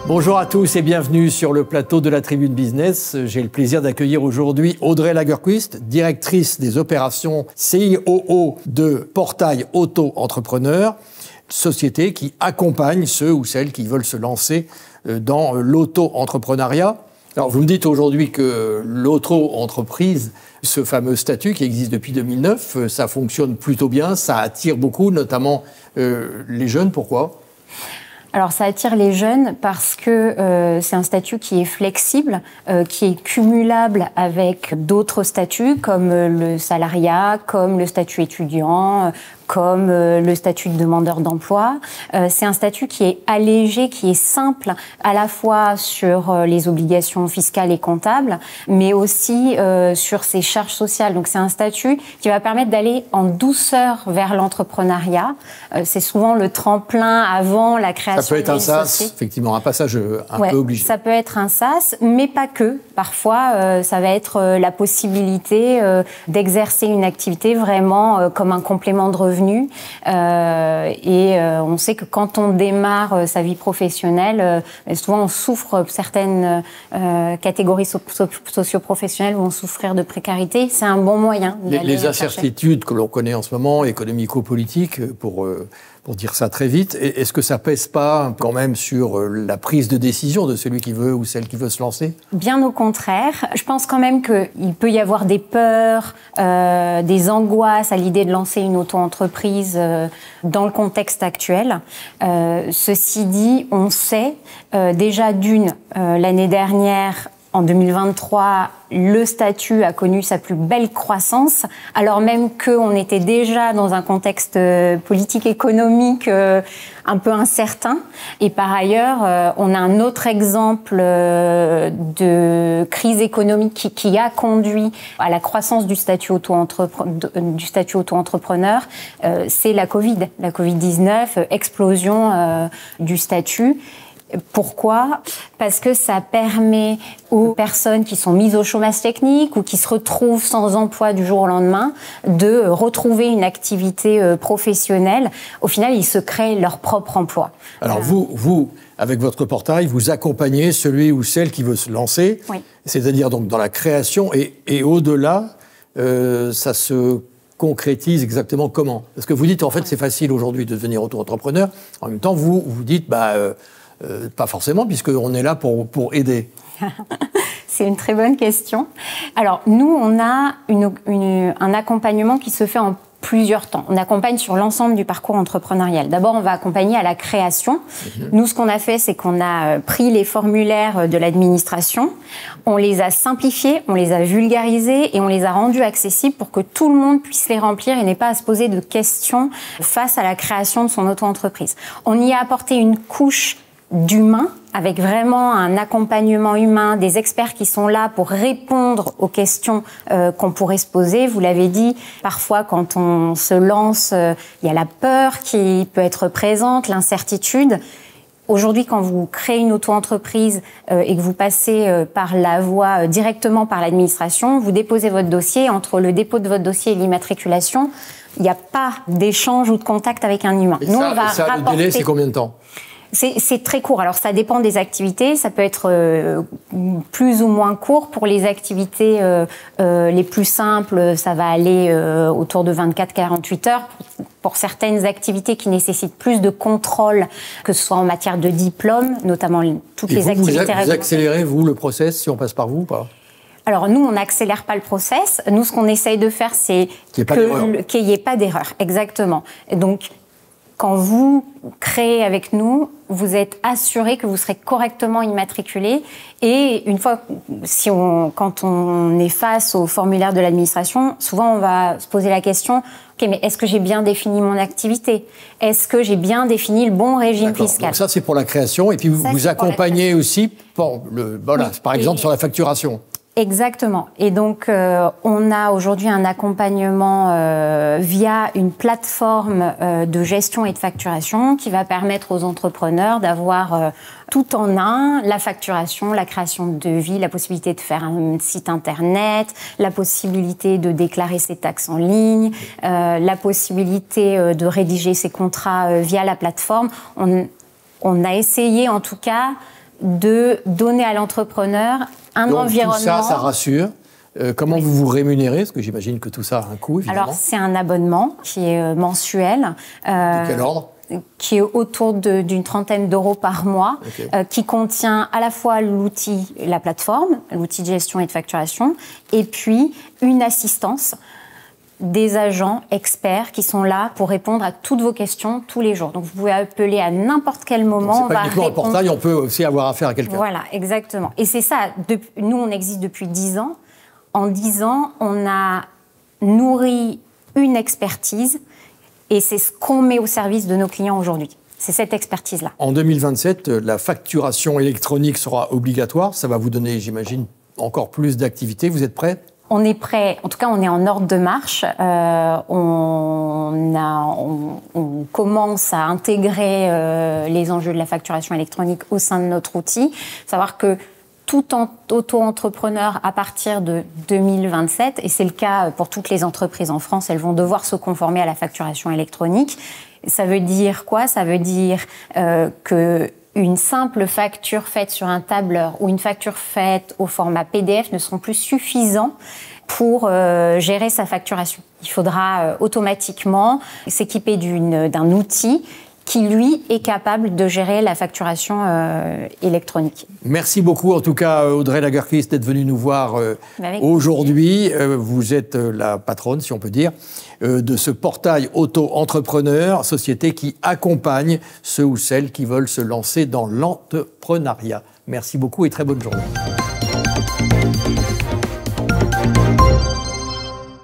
Bonjour à tous et bienvenue sur le plateau de la Tribune Business. J'ai le plaisir d'accueillir aujourd'hui Audrey Lagerquist, directrice des opérations CIOO de Portail Auto-Entrepreneur, société qui accompagne ceux ou celles qui veulent se lancer dans l'auto-entrepreneuriat. Alors vous me dites aujourd'hui que l'auto-entreprise, ce fameux statut qui existe depuis 2009, ça fonctionne plutôt bien, ça attire beaucoup, notamment les jeunes. Pourquoi ? Alors ça attire les jeunes parce que c'est un statut qui est flexible, qui est cumulable avec d'autres statuts comme le salariat, comme le statut étudiant, comme le statut de demandeur d'emploi. C'est un statut qui est allégé, qui est simple à la fois sur les obligations fiscales et comptables, mais aussi sur ses charges sociales. Donc c'est un statut qui va permettre d'aller en douceur vers l'entrepreneuriat. C'est souvent le tremplin avant la création. Ça peut être un sas, effectivement, un passage un peu obligé. Ça peut être un sas, mais pas que. Parfois, ça va être la possibilité d'exercer une activité vraiment comme un complément de revenu. On sait que quand on démarre sa vie professionnelle, souvent on souffre, certaines catégories socio-professionnelles vont souffrir de précarité. C'est un bon moyen d'aller les incertitudes que l'on connaît en ce moment, économico-politiques, pour dire ça très vite, est-ce que ça pèse pas quand même sur la prise de décision de celui qui veut ou celle qui veut se lancer ? Bien au contraire. Je pense quand même qu'il peut y avoir des peurs, des angoisses à l'idée de lancer une auto-entreprise dans le contexte actuel. Ceci dit, on sait déjà l'année dernière, en 2023, le statut a connu sa plus belle croissance, alors même qu'on était déjà dans un contexte politique économique un peu incertain. Et par ailleurs, on a un autre exemple de crise économique qui a conduit à la croissance du statut auto-entrepreneur, c'est la Covid. La Covid-19, explosion du statut. Pourquoi ? Parce que ça permet aux personnes qui sont mises au chômage technique ou qui se retrouvent sans emploi du jour au lendemain de retrouver une activité professionnelle. Au final, ils se créent leur propre emploi. Alors vous, avec votre portail, vous accompagnez celui ou celle qui veut se lancer, oui. C'est-à-dire donc dans la création et au-delà, ça se concrétise exactement comment ? Parce que vous dites, en fait, c'est facile aujourd'hui de devenir auto-entrepreneur. En même temps, vous dites, pas forcément, puisqu'on est là pour aider. C'est une très bonne question. Alors, nous, on a un accompagnement qui se fait en plusieurs temps. On accompagne sur l'ensemble du parcours entrepreneurial. D'abord, on va accompagner à la création. Nous, ce qu'on a fait, c'est qu'on a pris les formulaires de l'administration, on les a simplifiés, on les a vulgarisés et on les a rendus accessibles pour que tout le monde puisse les remplir et n'ait pas à se poser de questions face à la création de son auto-entreprise. On y a apporté une couche d'humain, avec vraiment un accompagnement humain, des experts qui sont là pour répondre aux questions qu'on pourrait se poser. Vous l'avez dit, parfois quand on se lance, il y a la peur qui peut être présente, l'incertitude. Aujourd'hui, quand vous créez une auto-entreprise et que vous passez par la voie directement par l'administration, vous déposez votre dossier. Entre le dépôt de votre dossier et l'immatriculation, il n'y a pas d'échange ou de contact avec un humain. Nous, on va rapporter... Le délai, c'est combien de temps ? C'est très court. Alors, ça dépend des activités. Ça peut être plus ou moins court. Pour les activités les plus simples, ça va aller autour de 24-48 heures. Pour certaines activités qui nécessitent plus de contrôle, que ce soit en matière de diplôme, notamment toutes les activités réglementaires. Vous accélérez, vous, le process, si on passe par vous ou pas ? Alors, nous, on n'accélère pas le process. Nous, ce qu'on essaye de faire, c'est qu'il n'y ait pas d'erreur. Exactement. Donc, quand vous créez avec nous, vous êtes assuré que vous serez correctement immatriculé. Et une fois, quand on est face au formulaire de l'administration, souvent on va se poser la question, ok, mais est-ce que j'ai bien défini mon activité ? Est-ce que j'ai bien défini le bon régime fiscal ? Donc ça, c'est pour la création. Et puis vous accompagnez aussi, par exemple, sur la facturation. Exactement. Et donc, on a aujourd'hui un accompagnement via une plateforme de gestion et de facturation qui va permettre aux entrepreneurs d'avoir tout en un, la facturation, la création de devis, la possibilité de faire un site internet, la possibilité de déclarer ses taxes en ligne, la possibilité de rédiger ses contrats via la plateforme. On a essayé en tout cas de donner à l'entrepreneur un environnement. Tout ça, ça rassure. Comment vous vous rémunérez? Parce que j'imagine que tout ça a un coût, évidemment. Alors, c'est un abonnement qui est mensuel. De quel ordre? Qui est autour d'une trentaine d'euros par mois, Okay. Qui contient à la fois l'outil, la plateforme, l'outil de gestion et de facturation, et puis une assistance des agents experts qui sont là pour répondre à toutes vos questions tous les jours. Donc vous pouvez appeler à n'importe quel moment. C'est pas uniquement un portail, on peut aussi avoir affaire à quelqu'un. Voilà, exactement. Et c'est ça, nous on existe depuis 10 ans. En 10 ans, on a nourri une expertise et c'est ce qu'on met au service de nos clients aujourd'hui. C'est cette expertise-là. En 2027, la facturation électronique sera obligatoire. Ça va vous donner, j'imagine, encore plus d'activité. Vous êtes prêts? On est prêt, en tout cas on est en ordre de marche. On commence à intégrer les enjeux de la facturation électronique au sein de notre outil. Savoir que tout auto-entrepreneur à partir de 2027, et c'est le cas pour toutes les entreprises en France, elles vont devoir se conformer à la facturation électronique. Ça veut dire quoi? Ça veut dire que une simple facture faite sur un tableur ou une facture faite au format PDF ne seront plus suffisants pour gérer sa facturation. Il faudra automatiquement s'équiper d'un outil qui, lui, est capable de gérer la facturation électronique. Merci beaucoup, en tout cas, Audrey Lagerquist, d'être venue nous voir aujourd'hui. Vous êtes la patronne, si on peut dire, de ce portail auto-entrepreneur, société qui accompagne ceux ou celles qui veulent se lancer dans l'entrepreneuriat. Merci beaucoup et très bonne journée.